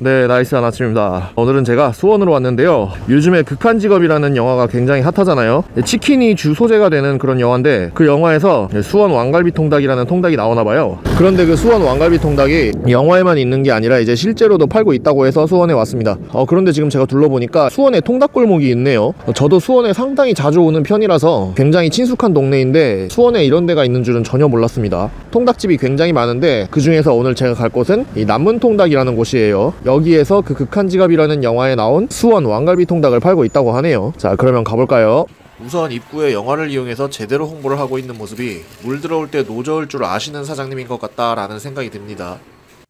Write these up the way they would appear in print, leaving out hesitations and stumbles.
네, 나이스한 아침입니다. 오늘은 제가 수원으로 왔는데요. 요즘에 극한직업이라는 영화가 굉장히 핫하잖아요. 치킨이 주 소재가 되는 그런 영화인데, 그 영화에서 수원 왕갈비 통닭이라는 통닭이 나오나봐요. 그런데 그 수원 왕갈비 통닭이 영화에만 있는 게 아니라 이제 실제로도 팔고 있다고 해서 수원에 왔습니다. 그런데 지금 제가 둘러보니까 수원에 통닭골목이 있네요. 저도 수원에 상당히 자주 오는 편이라서 굉장히 친숙한 동네인데, 수원에 이런 데가 있는 줄은 전혀 몰랐습니다. 통닭집이 굉장히 많은데 그 중에서 오늘 제가 갈 곳은 이 남문통닭이라는 곳이에요. 여기에서 그 극한직업이라는 영화에 나온 수원 왕갈비 통닭을 팔고 있다고 하네요. 자, 그러면 가볼까요? 우선 입구에 영화를 이용해서 제대로 홍보를 하고 있는 모습이 물 들어올 때 노저울 줄 아시는 사장님인 것 같다라는 생각이 듭니다.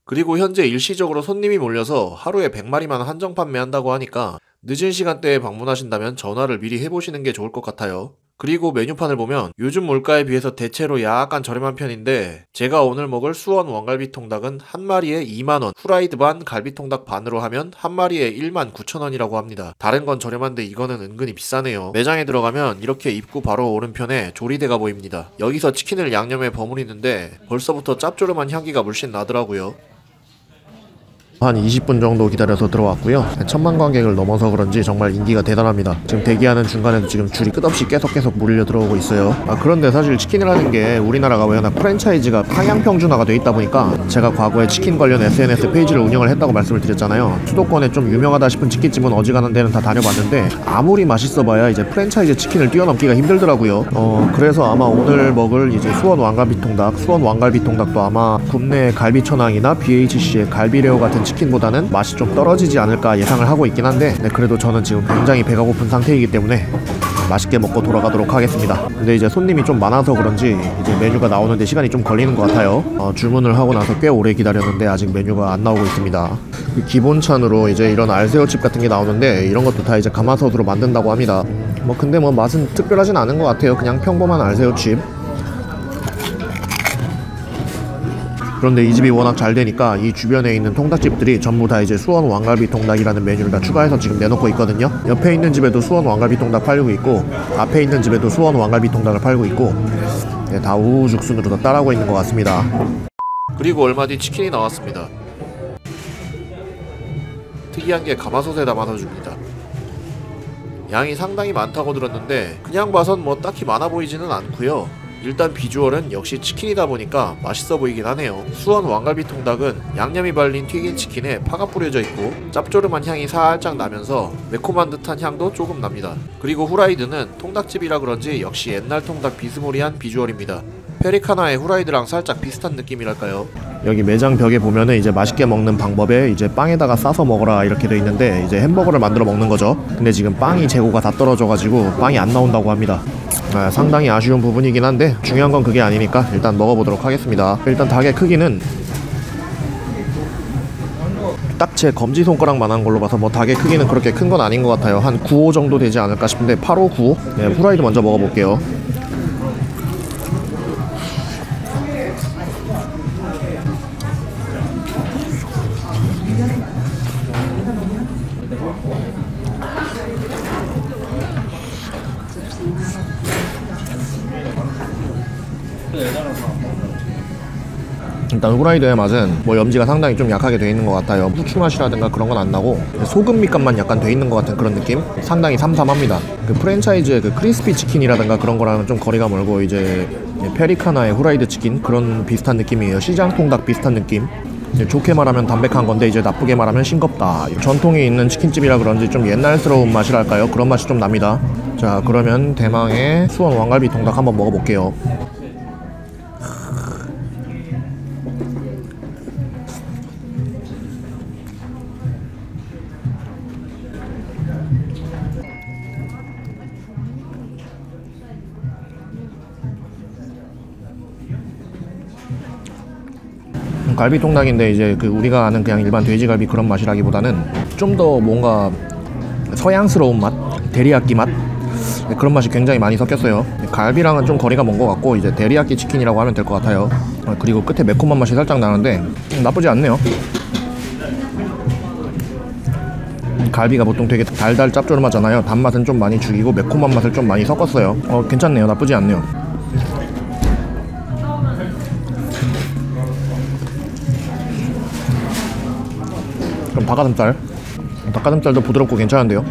그리고 현재 일시적으로 손님이 몰려서 하루에 100마리만 한정 판매한다고 하니까 늦은 시간대에 방문하신다면 전화를 미리 해보시는 게 좋을 것 같아요. 그리고 메뉴판을 보면 요즘 물가에 비해서 대체로 약간 저렴한 편인데, 제가 오늘 먹을 수원 왕갈비 통닭은 한 마리에 2만원, 후라이드 반, 갈비 통닭 반으로 하면 한 마리에 19,000원이라고 합니다. 다른 건 저렴한데 이거는 은근히 비싸네요. 매장에 들어가면 이렇게 입구 바로 오른편에 조리대가 보입니다. 여기서 치킨을 양념에 버무리는데 벌써부터 짭조름한 향기가 물씬 나더라고요. 한 20분 정도 기다려서 들어왔고요. 1000만 관객을 넘어서 그런지 정말 인기가 대단합니다. 지금 대기하는 중간에도 지금 줄이 끝없이 계속 몰려 들어오고 있어요. 그런데 사실 치킨이라는 게 우리나라가 워낙 프랜차이즈가 상향평준화가 돼 있다 보니까, 제가 과거에 치킨 관련 SNS 페이지를 운영을 했다고 말씀을 드렸잖아요. 수도권에 좀 유명하다 싶은 치킨집은 어지간한 데는 다 다녀봤는데 아무리 맛있어봐야 이제 프랜차이즈 치킨을 뛰어넘기가 힘들더라고요. 그래서 아마 오늘 먹을 이제 수원 왕갈비 통닭, 수원 왕갈비 통닭도 아마 굽네 갈비천왕이나 BHC의 갈비레오 같은 치킨보다는 맛이 좀 떨어지지 않을까 예상을 하고 있긴 한데, 그래도 저는 지금 굉장히 배가 고픈 상태이기 때문에 맛있게 먹고 돌아가도록 하겠습니다. 근데 이제 손님이 좀 많아서 그런지 이제 메뉴가 나오는데 시간이 좀 걸리는 것 같아요. 주문을 하고 나서 꽤 오래 기다렸는데 아직 메뉴가 안 나오고 있습니다. 기본찬으로 이제 이런 알새우칩 같은 게 나오는데, 이런 것도 다 이제 가마솥으로 만든다고 합니다. 근데 맛은 특별하진 않은 것 같아요. 그냥 평범한 알새우칩. 그런데 이 집이 워낙 잘 되니까 이 주변에 있는 통닭집들이 전부 다 이제 수원 왕갈비 통닭이라는 메뉴를 다 추가해서 지금 내놓고 있거든요. 옆에 있는 집에도 수원 왕갈비 통닭 팔고 있고, 앞에 있는 집에도 수원 왕갈비 통닭을 팔고 있고, 다 우후죽순으로 다 따라하고 있는 것 같습니다. 그리고 얼마 뒤 치킨이 나왔습니다. 특이한 게 가마솥에 담아서 줍니다. 양이 상당히 많다고 들었는데 그냥 봐선 딱히 많아 보이지는 않고요. 일단 비주얼은 역시 치킨이다 보니까 맛있어 보이긴 하네요. 수원 왕갈비 통닭은 양념이 발린 튀긴 치킨에 파가 뿌려져 있고 짭조름한 향이 살짝 나면서 매콤한 듯한 향도 조금 납니다. 그리고 후라이드는 통닭집이라 그런지 역시 옛날 통닭 비스무리한 비주얼입니다. 페리카나의 후라이드랑 살짝 비슷한 느낌이랄까요. 여기 매장 벽에 보면은 이제 맛있게 먹는 방법에 이제 빵에다가 싸서 먹어라 이렇게 돼 있는데, 이제 햄버거를 만들어 먹는 거죠. 근데 지금 빵이 재고가 다 떨어져가지고 빵이 안 나온다고 합니다. 상당히 아쉬운 부분이긴 한데 중요한 건 그게 아니니까 일단 먹어보도록 하겠습니다. 일단 닭의 크기는 딱 제 검지손가락만한 걸로 봐서 닭의 크기는 그렇게 큰 건 아닌 것 같아요. 한 9호 정도 되지 않을까 싶은데 8호, 9호? 네, 후라이드 먼저 먹어볼게요. 일단 후라이드의 맛은 염지가 상당히 좀 약하게 돼 있는 것 같아요. 후추 맛이라든가 그런 건 안 나고 소금 밑감만 약간 돼 있는 것 같은 그런 느낌? 상당히 삼삼합니다. 그 프랜차이즈의 그 크리스피 치킨이라든가 그런 거랑은 좀 거리가 멀고, 이제 페리카나의 후라이드 치킨 그런 비슷한 느낌이에요. 시장 통닭 비슷한 느낌. 좋게 말하면 담백한 건데 이제 나쁘게 말하면 싱겁다. 전통이 있는 치킨집이라 그런지 좀 옛날스러운 맛이랄까요? 그런 맛이 좀 납니다. 자, 그러면 대망의 수원 왕갈비 통닭 한번 먹어볼게요. 갈비 통닭인데 이제 우리가 아는 그냥 일반 돼지갈비 그런 맛이라기보다는 좀 더 뭔가 서양스러운 맛, 데리야끼 맛, 그런 맛이 굉장히 많이 섞였어요. 갈비랑은 좀 거리가 먼 것 같고 이제 데리야끼 치킨이라고 하면 될 것 같아요. 그리고 끝에 매콤한 맛이 살짝 나는데 나쁘지 않네요. 갈비가 보통 되게 달달 짭조름하잖아요. 단맛은 좀 많이 죽이고 매콤한 맛을 좀 많이 섞었어요. 괜찮네요. 나쁘지 않네요. 그럼 닭가슴살도 부드럽고 괜찮은데요.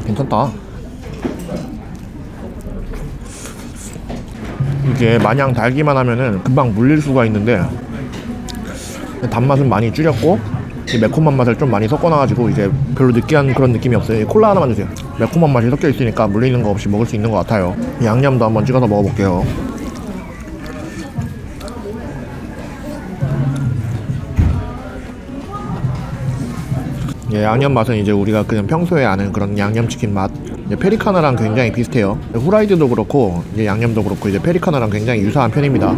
괜찮다. 이게 마냥 달기만 하면은 금방 물릴 수가 있는데 단맛은 많이 줄였고 매콤한 맛을 좀 많이 섞어놔가지고 이제 별로 느끼한 그런 느낌이 없어요. 콜라 하나만 주세요. 매콤한 맛이 섞여 있으니까 물리는 거 없이 먹을 수 있는 것 같아요. 양념도 한번 찍어서 먹어볼게요. 예, 양념 맛은 이제 우리가 그냥 평소에 아는 그런 양념치킨 맛. 페리카나랑 굉장히 비슷해요. 후라이드도 그렇고 이제 양념도 그렇고 이제 페리카나랑 굉장히 유사한 편입니다.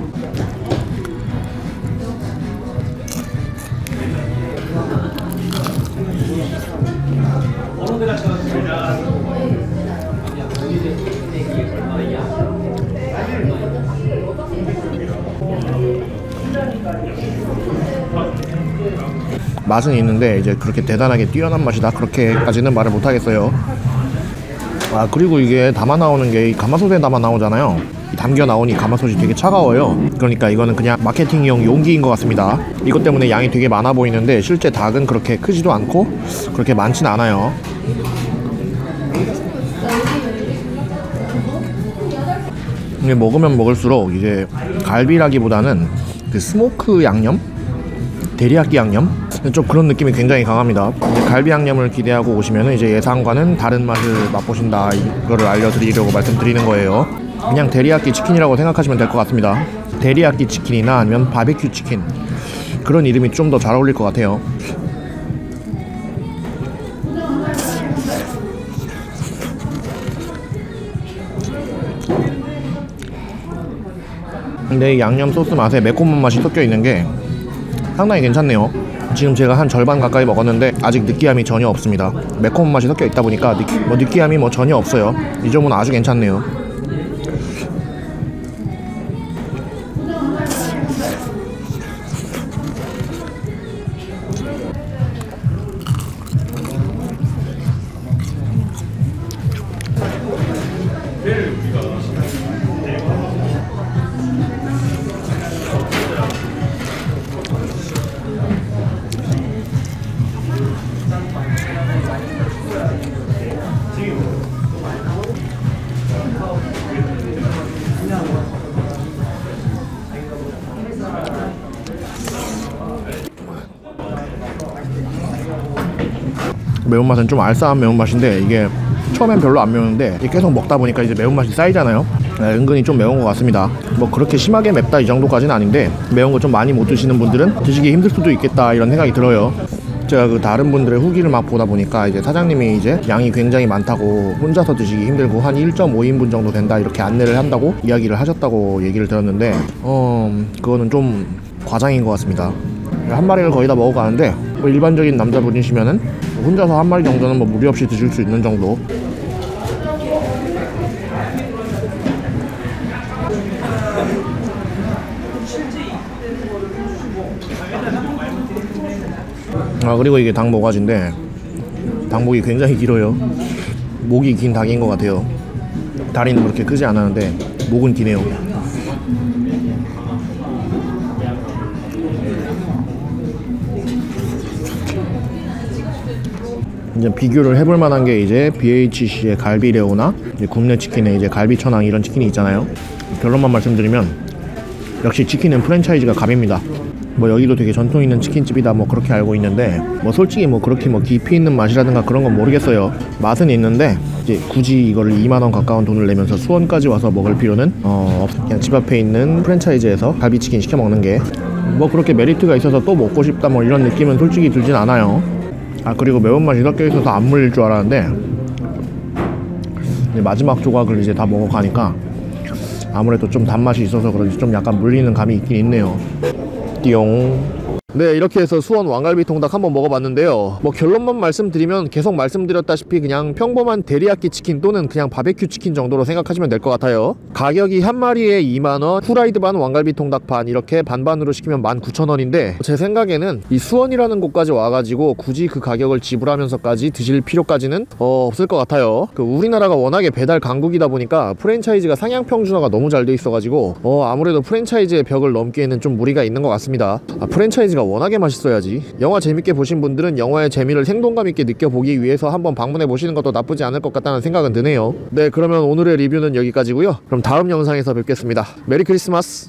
맛은 있는데 이제 그렇게 대단하게 뛰어난 맛이다 그렇게까지는 말을 못하겠어요. 아, 그리고 이게 담아 나오는 게 가마솥에 담아 나오잖아요. 담겨 나오니 가마솥이 되게 차가워요. 그러니까 이거는 그냥 마케팅용 용기인 것 같습니다. 이것 때문에 양이 되게 많아 보이는데 실제 닭은 그렇게 크지도 않고 그렇게 많진 않아요. 근데 먹으면 먹을수록 이제 갈비라기보다는 그 스모크 양념? 데리야끼 양념? 좀 그런 느낌이 굉장히 강합니다. 이제 갈비 양념을 기대하고 오시면 이제 예상과는 다른 맛을 맛보신다, 이거를 알려드리려고 말씀드리는 거예요. 그냥 데리야끼 치킨이라고 생각하시면 될 것 같습니다. 데리야끼 치킨이나 아니면 바베큐 치킨, 그런 이름이 좀 더 잘 어울릴 것 같아요. 근데 이 양념 소스 맛에 매콤한 맛이 섞여 있는 게 상당히 괜찮네요. 지금 제가 한 절반 가까이 먹었는데 아직 느끼함이 전혀 없습니다. 매콤한 맛이 섞여 있다 보니까 느끼함이 전혀 없어요. 이 점은 아주 괜찮네요. 매운맛은 좀 알싸한 매운맛인데 이게 처음엔 별로 안 매운데 계속 먹다 보니까 이제 매운맛이 쌓이잖아요. 네, 은근히 좀 매운 것 같습니다. 뭐 그렇게 심하게 맵다 이 정도까지는 아닌데 매운 거 좀 많이 못 드시는 분들은 드시기 힘들 수도 있겠다 이런 생각이 들어요. 제가 그 다른 분들의 후기를 막 보다 보니까 이제 사장님이 이제 양이 굉장히 많다고 혼자서 드시기 힘들고 한 1.5인분 정도 된다 이렇게 안내를 한다고 이야기를 하셨다고 얘기를 들었는데 그거는 좀 과장인 것 같습니다. 한 마리를 거의 다 먹어가는데 뭐 일반적인 남자분이시면은 혼자서 한 마리 정도는 뭐 무리 없이 드실 수 있는 정도. 아, 그리고 이게 닭 모가지인데 닭목이 굉장히 길어요. 목이 긴 닭인 것 같아요. 다리는 그렇게 크지 않았는데 목은 기네요. 이제 비교를 해볼 만한 게 이제 BHC의 갈비레오나 이제 국내 치킨의 이제 갈비천왕 이런 치킨이 있잖아요. 결론만 말씀드리면 역시 치킨은 프랜차이즈가 갑입니다. 뭐 여기도 되게 전통 있는 치킨집이다 뭐 그렇게 알고 있는데 뭐 솔직히 뭐 그렇게 뭐 깊이 있는 맛이라든가 그런 건 모르겠어요. 맛은 있는데 이제 굳이 이거를 2만원 가까운 돈을 내면서 수원까지 와서 먹을 필요는 그냥 집 앞에 있는 프랜차이즈에서 갈비치킨 시켜 먹는 게 뭐 그렇게 메리트가 있어서 또 먹고 싶다 뭐 이런 느낌은 솔직히 들진 않아요. 아, 그리고 매운맛이 섞여 있어서 안 물릴 줄 알았는데 이제 마지막 조각을 이제 다 먹어가니까 아무래도 좀 단맛이 있어서 그런지 좀 약간 물리는 감이 있긴 있네요. 띠용. 네, 이렇게 해서 수원 왕갈비통닭 한번 먹어봤는데요. 뭐 결론만 말씀드리면 계속 말씀드렸다시피 그냥 평범한 데리야끼 치킨 또는 그냥 바베큐 치킨 정도로 생각하시면 될 것 같아요. 가격이 한 마리에 2만원, 후라이드 반 왕갈비통닭 반 이렇게 반반으로 시키면 19,000원인데 제 생각에는 이 수원이라는 곳까지 와가지고 굳이 그 가격을 지불하면서까지 드실 필요까지는 없을 것 같아요. 우리나라가 워낙에 배달 강국이다 보니까 프랜차이즈가 상향 평준화가 너무 잘 돼 있어가지고 아무래도 프랜차이즈의 벽을 넘기에는 좀 무리가 있는 것 같습니다. 프랜차이즈가 워낙에 맛있어야지. 영화 재밌게 보신 분들은 영화의 재미를 생동감 있게 느껴보기 위해서 한번 방문해 보시는 것도 나쁘지 않을 것 같다는 생각은 드네요. 네, 그러면 오늘의 리뷰는 여기까지고요. 그럼 다음 영상에서 뵙겠습니다. 메리 크리스마스.